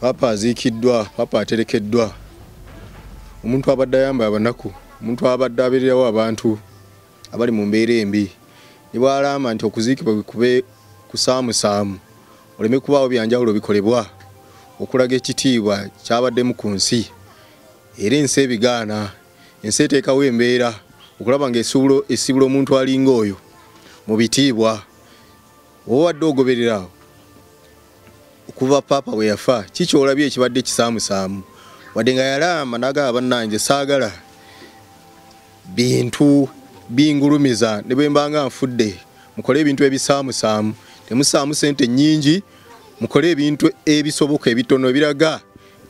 Papa aziikiddwa, papa aterekeddwa. Omuntu abadde ayamba abanaku, omuntu abadde abeererawo abantu abali mu mbeera embi. Ne bw'alama nti okuziikibwa kube kusaamusaamu, oleme kubaawo byanjawulo bikolebwa okulaga ekitiibwa kyabaddemu ku nsi. Era ensi ebigaana, ensi eteekawo embeera okulaba ng'esibula omuntu alinga oyo mu bitiibwa. Oba wadde ogoberera okuva papa bwe yafa, kiki olabye ekibadde kisaamusaamu? Wadde nga yalama n'agamba bannange saagala bintu bingulumiza ne bwe mbanga nfudde, mukole ebintu ebisaamusaamu, temusaamu sente nnyingi, mukole ebintu ebisoboka ebitono ebiraga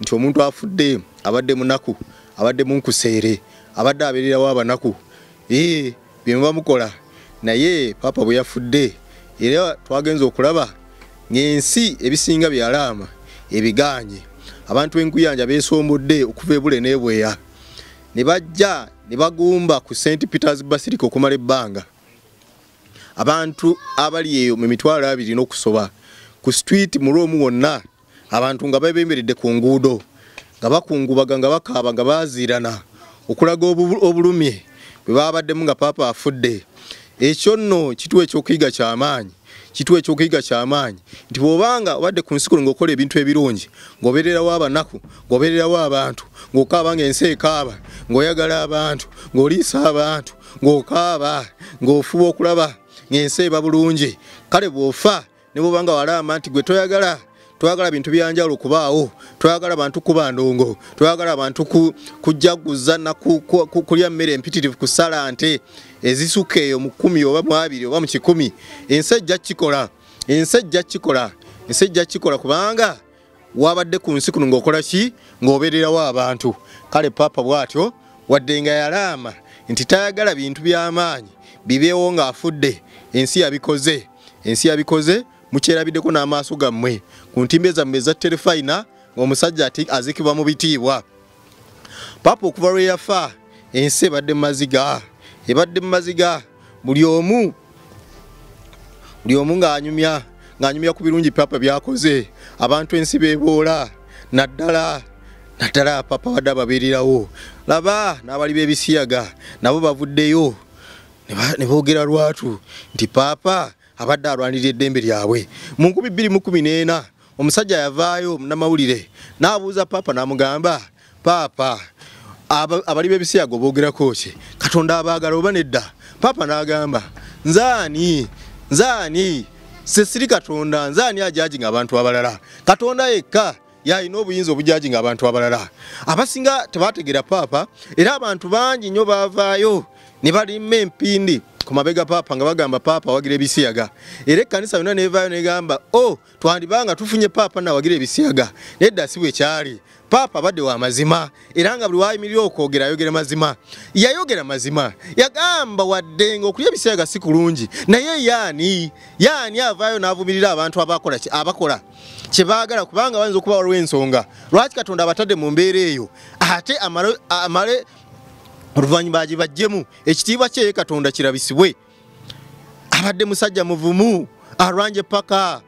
nti omuntu afudde abadde munaku, abadde munkuseere, abadde abeererawo abanaku. Bye muba mukola. Naye papa bwe yafudde, era twagenza okulaba ng'ensi ebisinga byalama ebigaanye. Abantu enkuyanja beesombodde okuva ebule n'ebweya, ne bajja ne bagumba ku St. Peter's Basilica okumala ebbanga. Abantu abali eyo mu mitwalo 2 n'okusoba ku street mu Rome wonna, abantu nga bebemberedde ku nguudo nga bakungubaga nga bakaaba nga baziirana okulaga obulumye bwe babaddemu nga papa afudde. Ekyo nno kituwa ekyokuyiga ky'amaanyi, kituwa ekyokuyiga ky'amaanyi nti bw'obanga obadde ku nsi kuno ng'okola ebintu ebirungi, ng'obeererawo abanaku, ng'obeererawo abantu, ng'okaaba ng'ensi ekaaba, ng'oyagala abantu, ng'oliisa abantu, ng'okaaba, ng'ofuba okulaba ng'ensi eba bulungi, kale bw'ofa ne bw'obanga walama nti gwe toyagala bintu byanjawulo kubaawo, toyagala bantu kuba ndongo, toyagala bantu kujaguza na kulya mmere empitirivu, kusala nte ezisuka eyo mu 10 oba mu 2 oba mu 100, ensi ejja kikola, ensi ejja kikola, ensi ejja kikola kubanga wabadde ku nsi kuno ng'okola ki? Ng'obeererawo abantu. Kale papa bw'atyo wadde nga yalama nti tayagala bintu by'amaanyi bibeewo ng'afudde, ensi yabikoze, ensi yabikoze. Mukyerabiddeko n'amaaso gammwe ku ntimbe zammwe eza terefayina ng'omusajja ati azikibwa mu bitiibwa. Papa okuva lwe yafa, ensi ebadde mu maziga, buli omu ng'anyumya ku birungi papa byakoze. Abantu ensi beeboola naddala papa wadde ababeererawo. Laba n'abali b'ebisiyaga nabo bavuddeyo ne boogera lwatu nti papa abadde alwanirira eddembe lyabwe. Mu 2014 omusajja yavaayo munnamawulire n'abuuza papa n'amugamba, papa abali b'ebisiyaga oboogerako ki? Katonda abaagala oba nedda? Papa n'agamba, nzaani se siri Katonda, nzaani ajajinga abantu abalala? Katonda yekka yalina obuyinza obujajinga abantu abalala. Abasinga tebategeera papa, era abantu bangi nnyo baavaayo ne balimma empindi ku mabega papa nga bagamba papa wagira ebisiyaga. Era ekkanisa yonna nevaayo negamba, twandibanga tufunye papa nawagira ebisiyaga. Nedda si bwe kyali. Papa abadde wa mazima, era nga buli wayimirira okwogera ayogera mazima. Yayogera mazima, yagamba wadde ng'okulya ebisiyaga si kulungi, naye yaani avaayo n'avumirira abantu abakola kye baagala, kubanga bayinza okuba waliwo ensonga lwaki Katonda abatadde mu mbeera eyo, ate amale oluvannyuma agibaggyemu, ekitiibwa kye Katonda kirabisibwe. Abadde musajja muvumu, alwanje paka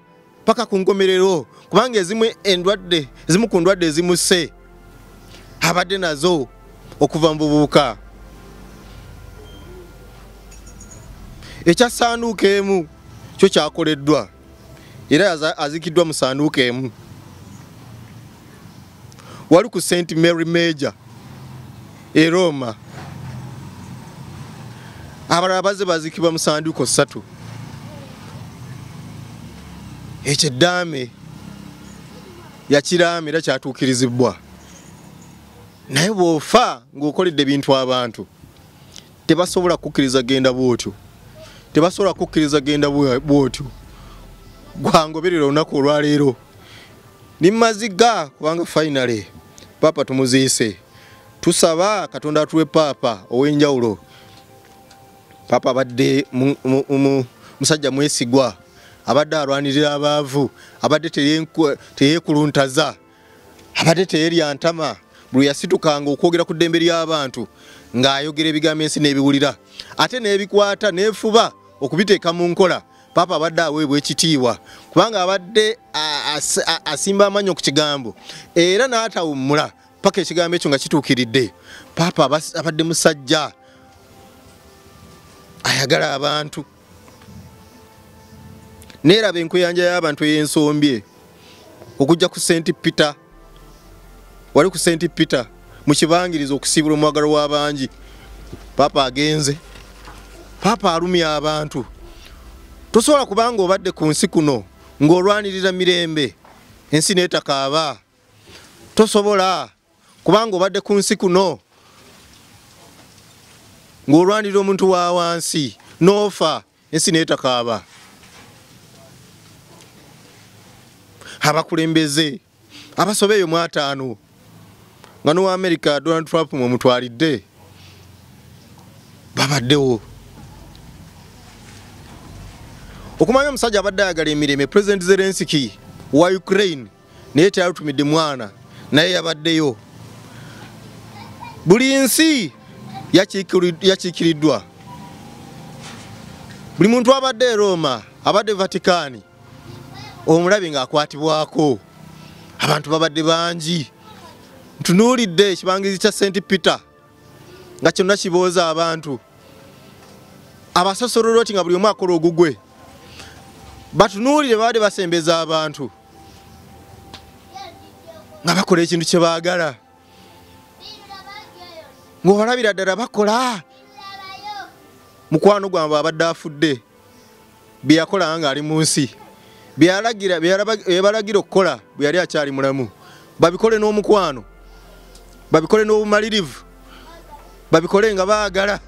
ku nkomerero, kubanga ezimu ku ndwadde ezimusse abadde nazo okuva mu buvubuka. Ekya ssanduuko emu kyo kyakoleddwa, era azikiddwa mu ssanduuko emu. Wali ku St. Mary Major e Roma, abalala bazze bazikibwa mu ssanduuko 3. Ekyo eddaame yakiraama era kyatuukirizibwa. Naye bw'ofa ng'okoledde ebintu abantu, tebasobola kukkiriza genda bw'otyo, tebasobola kukkiriza genda bw'otyo. Gwangoberera olunaku olwaleero ni maziga, kubanga finally papa tumuziise. Tusaba Katonda atuwe papa ow'enjawulo. Papa abadde musajja mwesigwa, abadde alwanirira abaavu, abadde teyeekuluntaza, abadde teyerya ntama. Buli yasitukanga okwogera ku ddembe ly'abantu ng'ayogera ebigambo ensi n'ebiwulira, ate n'ebikwata n'efuba okubiteeka mu nkola. Papa abadde aweebwa ekitiibwa, kubanga abadde asimba amanyo ku kigambo era n'atawummula paka ekigambo ekyo nga kituukiridde. Papa abadde musajja ayagala abantu. Neeraba enkuyanja y'abantu ey'ensombye okujja ku St. Peter. Wali ku St. Peter mu kibangirizo okusiibula omwagalo w'abangi. Papa agenze. Papa alumya abantu. Tosobola kubanga obadde ku nsi kuno ng'olwanirira mirembe ensi n'etakaaba. Tosobola kubanga obadde ku nsi kuno ng'olwanirira omuntu wa wansi n'ofa ensi n'etakaaba. Abakulembeze abasobeeyo mu 5 nga n'owa America Donald Trump mu mutwalidde babaddewo. Okumanya omusajja abadde ayagala emirembe President Zelensky wa Ukraine naye teyalutumidde mwana naye yabaddeyo. Buli nsi yakiikiriddwa. Buli muntu abadde e Roma abadde Vatican omulabi ng'akwatibwako. Abantu babadde bangi. Ntunuulidde ekibangirizi kya St. Peter nga kyonna kibooza abantu. Abasosololoti nga buli omu akola ogugwe. Batunuulire baade basembeza abantu nga bakola ekintu kye baagala. Ng'olabira ddala bakola. Mukwano gwange abadde afudde bye yakola nga ali mu nsi. Bye balagira okukola bwe yali akyali mulamu. Babikole n'omukwano. Babikole n'obumalirivu. Babikole nga baagala.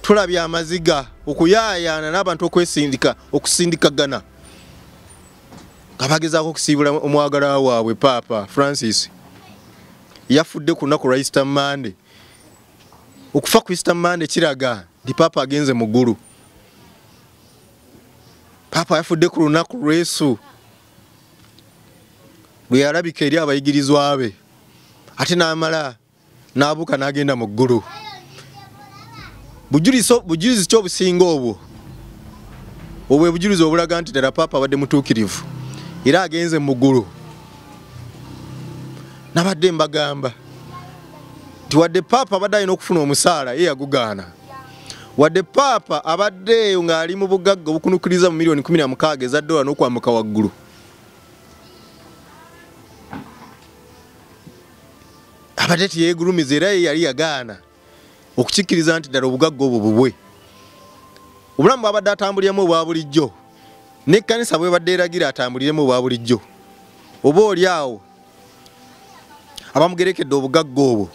Tulabye amaziga okuyaayaana n'abantu okusindikagana nga bagezaako okusiibula omwagala waabwe Papa Francis. Yafudde ku lunaku lwa Easter Monday. Okufa ku Easter Monday kiraga ndi Papa agenze mu ggulu. Papa yafudde ku lunaku lw'Yesu lwe yalabika eri abayigirizwa be ate n'amala n'abuuka n'agenda mu ggulu. Bujulizi ki obusinga obwo? Obwo bujulizi obulaga nti ddala Papa abadde mutuukirivu era agenze mu ggulu. Nabadde mbagamba nti wadde Papa abadde alina okufuna omusaala ye yagugaana. Wadde Papa abaddeeyo ng'ali mu bugagga obukunukiriza mu milioni 16 eza dola n'okwambuka waggulu. Abadde teyeegulumiza era ye yali yagaana okukikkiriza nti ddala obugagga obwo bubwe. Obulamu bw'abadde atambuliremu obwa bulijjo n'ekkanisa bwe badde eragira atambuliremu obwa bulijjo. Oba oli awo abamugerekedde obugagga obwo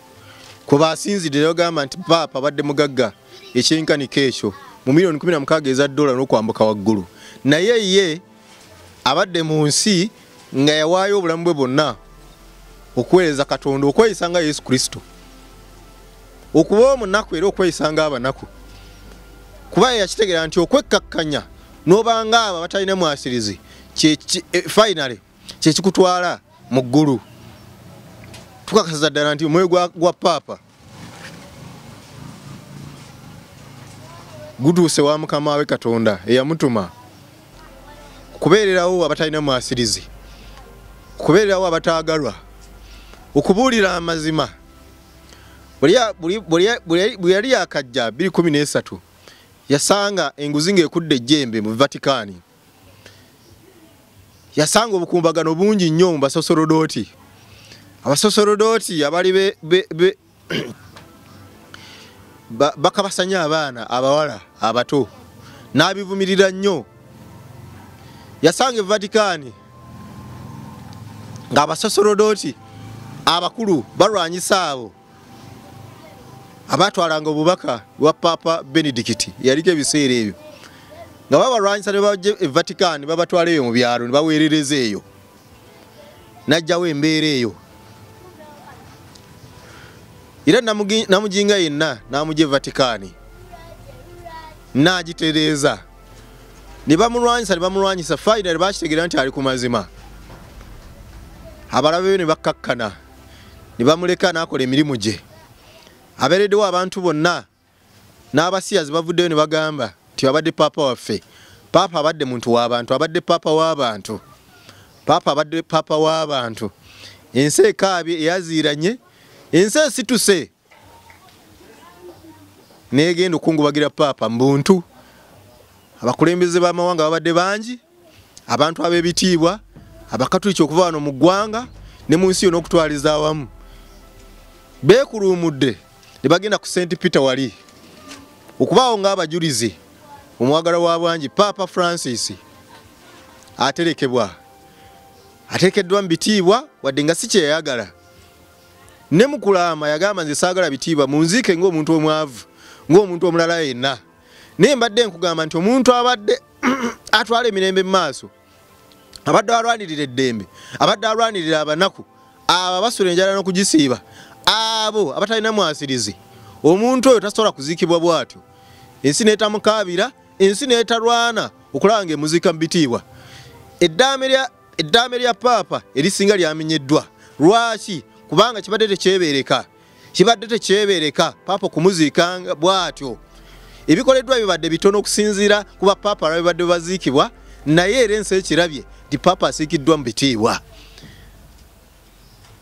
kwe basinzidde bagamba nti Papa abadde mugagga ekyenkanika ekyo mu milioni 16 eza dola n'okwambuka waggulu. Naye ye abadde mu nsi nga yawaayo obulamu bwe bwonna okuweereza Katonda, okweyisa nga Yesu Kristo, okuba omunaku era okweyisa nga abanaku. Kuba yakitegeera nti okwekkakkanya n'obanga abo abatalina mwasirizi finally kyekikutwala mu ggulu. Tukakasa ddala nti omwoyo gwa Papa gutuuse wa Mukama we Katonda eyamutuma kubeererawo abatalina mwasirizi, kubeererawo abataagalwa, okubuulira amazima. Bwe yali yakajja 2013 yasanga enguzi ng'ekudde ejjembe mu Vatican. Yasanga obukumbagano bungi nnyo mu basosolodoti. Abasosolodoti abali bakabasanya abaana abawala abato n'abivumirira nnyo. Yasanga e Vatican ng'abasosolodoti abakulu balwanyisa abo abatwalanga obubaka bwa Papa Benedict. Yaliko ebiseera ebyo nga babalwanyisa ne bajja e Vatican babatwala eyo mu byalo ne baweerereza eyo. Najjawo embeera eyo era namujinga yenna namujja e Vatican n'agitereeza ne bamulwanyisa finally bakitegeera nti ali ku mazima. Abalabe ne bakkakkana ne bamuleka n'akola emirimu gye. Abeereddewo abantu bonna n'abasiyazi bavuddeyo ne bagamba nti abadde Papa waffe Papa abadde muntu w'abantu, abadde papa w'abantu. Papa abadde papa w'abantu. Ensi ekaabye eyaziiranye, ensi esituse. Negenda okungubagira papa mbuntu. Abakulembeze b'amawanga babadde bangi, abantu ab'ebitiibwa, abakatuliki okuva wano mu ggwanga ne mu nsi yonna okutwaliza awamu. Beekulumudde ne bagenda ku St. Peter wali okubaawo ng'abajulizi omwagala wa bwangi Papa Francis aterekeddwa mu bitiibwa wadde nga si kyeyagala. Ne mu kulaama yagamba nze saagala bitiibwa munziike ng'omuntu omwavu ng'omuntu omulala yenna. Naye mbadde nkugamba nti omuntu abadde atwala emirembe mu maaso, abadde alwanirira eddembe, abadde alwanirira abanaku, abo basula enjala n'okugisiiba, abo abatalina mwasirizi, omuntu oyo tasobola kuziikibwa bw'atyo. Ensi n'etamukaabira, ensi n'etalwana okulaba ng'emuziika mu bitiibwa. Eddaame lya Papa erisinga lyamenyeddwa. Lwaki? Kubanga kibadde tekyebeereka Papa okumuziikanga bw'atyo. Ebikoleddwa bibadde bitono okusinziira kuba Papa abadde baziikibwa, naye era ensi ekirabye nti Papa asiikiddwa mu bitiibwa.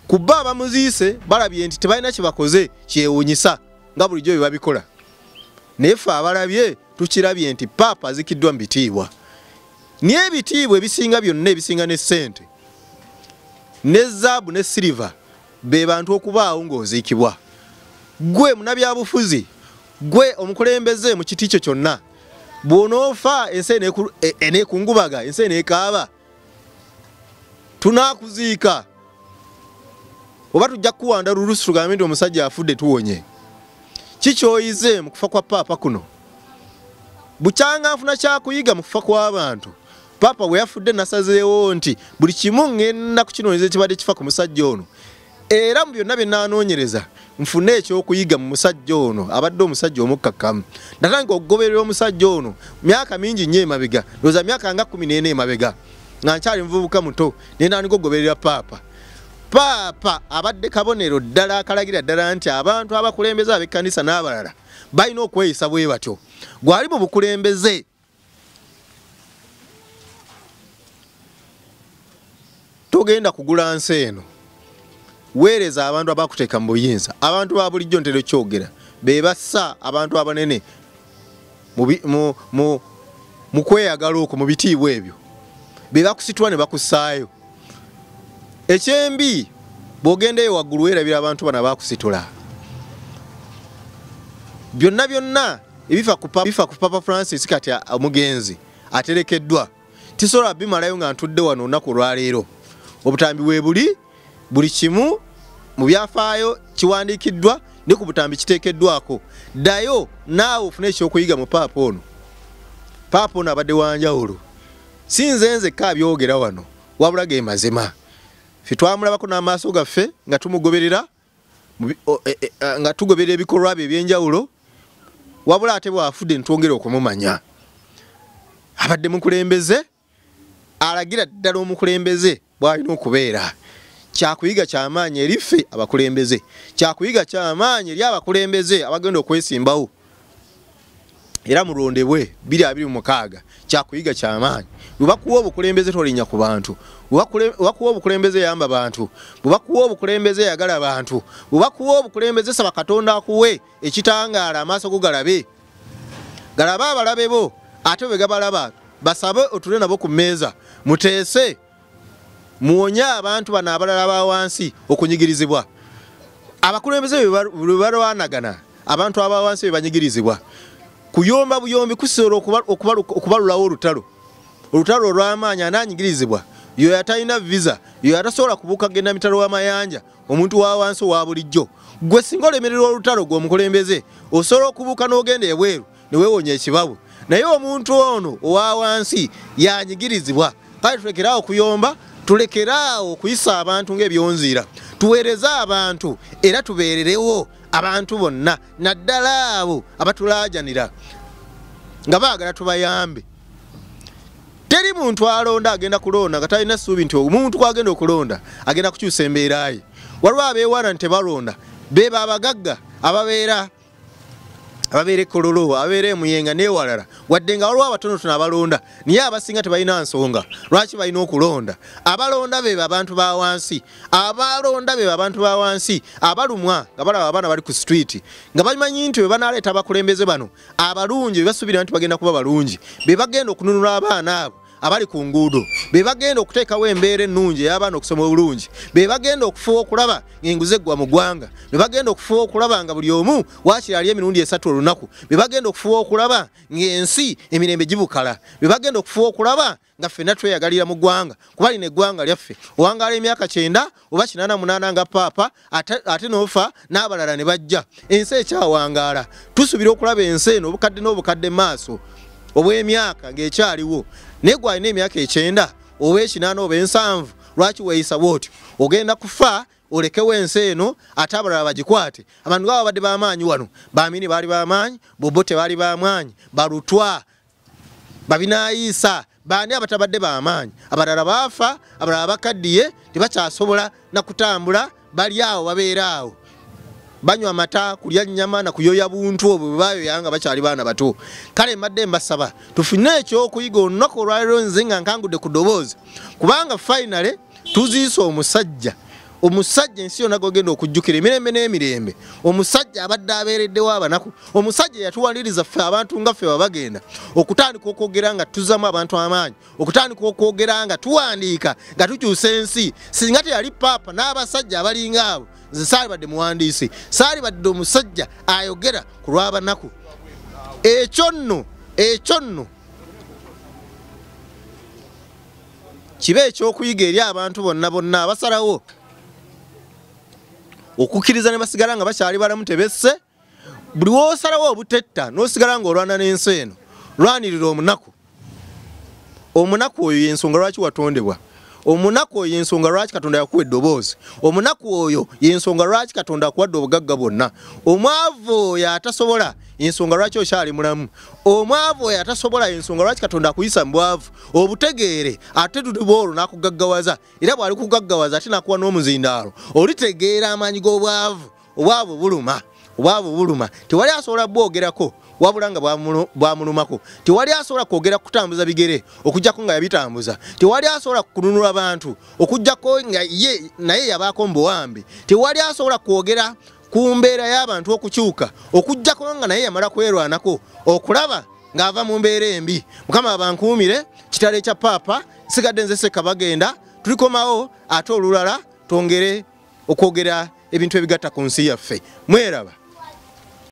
Kuba abamuziise balabye nti tebalina kye bakoze kyewuunyisa nga bulijjo bye babikola. Naye ffe abalabye tukirabye nti Papa aziikiddwa mu bitiibwa. Niye ebitiibwa ebisinga byonna ebisinga ne ssente, ne zaabu ne siliva be bantu okubaawo ng'oziikibwa. Gwe munabyabufuzi, gwe omukulembeze mu kiti kyo kyonna, bw'onoofa ensi eneekungubaga, ensi eneekaaba, tunaakuziika. Oba tujja kuwanda lulusi tugambe nti omusajja afudde tuwonye. Kikyoyize mu kufa kwa Papa kuno. Bukyanga nfuna kyakuyiga mu kufa kw'abantu. Papa bwe yafudde nasazeewo nti buli kimu ngenda kukinoonyeza ekibadde kifa ku musajja ono. Era mu byonna bye nanoonyereza nfune ekyokuyiga mu musajja ono, abadde omusajja omukkakkamu. Natandika okugoberera omusajja ono myaka mingi nnyo emabega, ndowooza myaka nga 14 emabega, nga nkyali muvubuka muto, naye nandika okugoberera Papa. Papa abadde kabonero ddala akalagira ddala nti abantu abakulembeze ab'ekkanisa n'abalala balina okweyisa bwe batyo. Gwali mu bukulembeze. Togenda kugula nsi eno. Weereza abantu abakuteeka mu buyinza. Abantu ba bulijjo ntero kyogera be bassa abantu abanene mu kweyagala okwo mu bitiibwa ebyo. Be bakusitula ne bakussaayo. Ekyembi bw'ogendeyo waggulu weerabira abantu bano abakusitula. Byonna ebifa ku Papa Francis kati omugenzi aterekeddwa. Tisobola bimalayo nga ntudde wano olunaku lwaleero. Obutambi bwe buli kimu mu byafaayo kiwandiikiddwa ne ku butambi kiteekeddwako. Ddayo naawe ofune ekyokuyiga mu Papa ono. Papa ono abadde wanjawulo. Si nze nzekka abyogera wano, wabula ge mazima. Ffe twamulabako n'amaaso gaffe nga tumugoberera, nga tugoberera ebikolwa bye eby'enjawulo, wabula ate bw'afudde ntwongera okumumanya. Abadde mukulembeze, alagira ddala omukulembeze bw'alina okubeera. Kyakuyiga ky'amaanyi eri ffe abakulembeze, kyakuyiga ky'amaanyi eri abakulembeze abagenda okwesimbawo. Era mulondebwe 2026 kyakuyiga ky'amaanyi. Bwe bakuwa obukulembeze tolinnya ku bantu, bwe bakuwa obukulembeze yamba bantu, bwe bakuwa obukulembeze yagala abantu, bwe bakuwa obukulembeze saba Katonda akuwe ekitangaala amaaso go galabe. Galabe abalabe bo, ate bwe gabalaba basabe otule nabo ku mmeeza, muteese muwonye abantu bano abalala ba wansi okunyigirizibwa. Abakulembeze bwe balwanagana, abantu aba wansi be banyigirizibwa. Kuyomba buyombi kusobola okubalulawo olutalo. Olutalo olw'amaanyi ananyigirizibwa. Yo yatalina visa, yo atasobola kubuuka genda mitalo w'amayanja, omuntu wa wansi wa bulijjo. Gwe singa olemererwa olutalo gw'omukulembeze, osobola okubuuka n'ogenda ebweru ne weewonya ekibabu. Naye omuntu ono owa wansi yanyigirizibwa. Kale tulekeraawo okuyomba, tulekeraawo okuyisa abantu ng'ebyonziira. Tuweereze abantu era tubeererewo abantu bonna, naddala abo abatulaajanira nga baagala tubayambe. Teri muntu alonda agenda kulonda nga talina ssuubi nti omuntu kwagenda okulonda agenda kukyusa embeera ye. Waliwo abeewaana nti tebalonda, beeba abagagga ababeera ababere Kololo ababere Muyenga ne walala wadde nga waliwo abatono tunabalonda niye abasinga tebalina nsonga lwaki balina okulonda abalonda be abantu ba wansi abalonda be abantu ba wansi abalumwa nga balaba abaana bali ku street nga bamanyi nti banaleeta abakulembeze bano abalungi basubira nti bagenda kuba balungi be bagenda okununula abaana abo abali ku nguudo be bagenda okuteekawo embeera ennungi y'abaana okusoma obulungi be bagenda okufuba okulaba ng'enguzi eggwa mu ggwanga be bagenda okufuba okulaba nga buli omu waakiri ali emirundi 3 olunaku be bagenda okufuba okulaba ng'ensi emirembe gibukala be bagenda okufuba okulaba nga ffenna tweyagalira mu ggwanga kuba lino eggwanga lyaffe owangaala emyaka 9 oba 88 nga paapa ate n'ofa n'abalala ne bajja ensi ekyawangaala tusubira okulaba ensi eno obukadde n'obukadde maaso obw'emyaka ng'ekyaliwo negwa ine emyaka 9 oba 8 oba 7 lwaki weeyisa bwotyo ogenda kufa olekewo ensi eno ate abalala bagikwate abantu baba badde b'amaanyi wano Bamini baali b'amaanyi Bobote baali b'amaanyi Balutwa Babinaayisa bani abatabadde b'amaanyi abalala baafa abalala bakaddiye tebakyasobola na kutambula bali awo babeera awo banywa amata kulya nnyama na kuyoya buntu obwo bayoyanga bakyali baana bato kale mbadde mbasaba tufune ekyokuyiga olunaku olwaliro nze nga nkangudde ku ddoboozi kubanga finally tuziisa omusajja ensi yonna gogenda okujjukira emirembe n'emirembe omusajja abadde abeereddewo abanaku omusajja yatuwaliriza ffe abantu nga ffe babagenda okutandika okwogera nga tuzamu abantu amaanyi okutandika okwogera nga tuwandiika nga tukyusa ensi singa teyali paapa n'abasajja abalinga abo nze saali badde muwandiisi saali badde omusajja ayogera ku lw'abanaku ekyo nno kibe ekyokuyiga eri abantu bonna abasalawo okukkiriza ne basigala nga bakyali balamu tebesse buli woosalawo obutetta n'osigala ng'olwana n'ensi eno lwanirira omunaku oyo y'ensonga lwaki watondebwa omunaku oyo y'ensonga lwaki Katonda yakuwa eddoboozi omunaku oyo y'ensonga lwaki Katonda akuwadde obugagga bwonna omwavu oyo atasobola ensonga lwaki okyali mulamu omwavu oyo atasobola ensonga lwaki Katonda akuyisa mu bwavu obutegeere ate tutuba olwo n'akugaggawaza era bw'ali kugaggawaza ate n'akuwa n'omuzindaalo olitegeera amaanyi g'obwavu obwavu buluma tewali asobola bwogerako wabula nga bwamulumako tewali asobola kwogera kutambuza bigere okujjako nga yabitambuza tewali asobola kununula abantu okujjako nga naye yabaako mbuwambi tewali asobola kwogera ku mbeera y'abantu okukyuka okujjako nga naye yamala kwerwanako okulaba ng'ava mu mbeera embi Mukama abankuumire kitalo ekya paapa sigadde nze Ssekka bagenda tulikomawo ate olulala twongere okwogera ebintu ebigatta ku nsi yaffe mweraba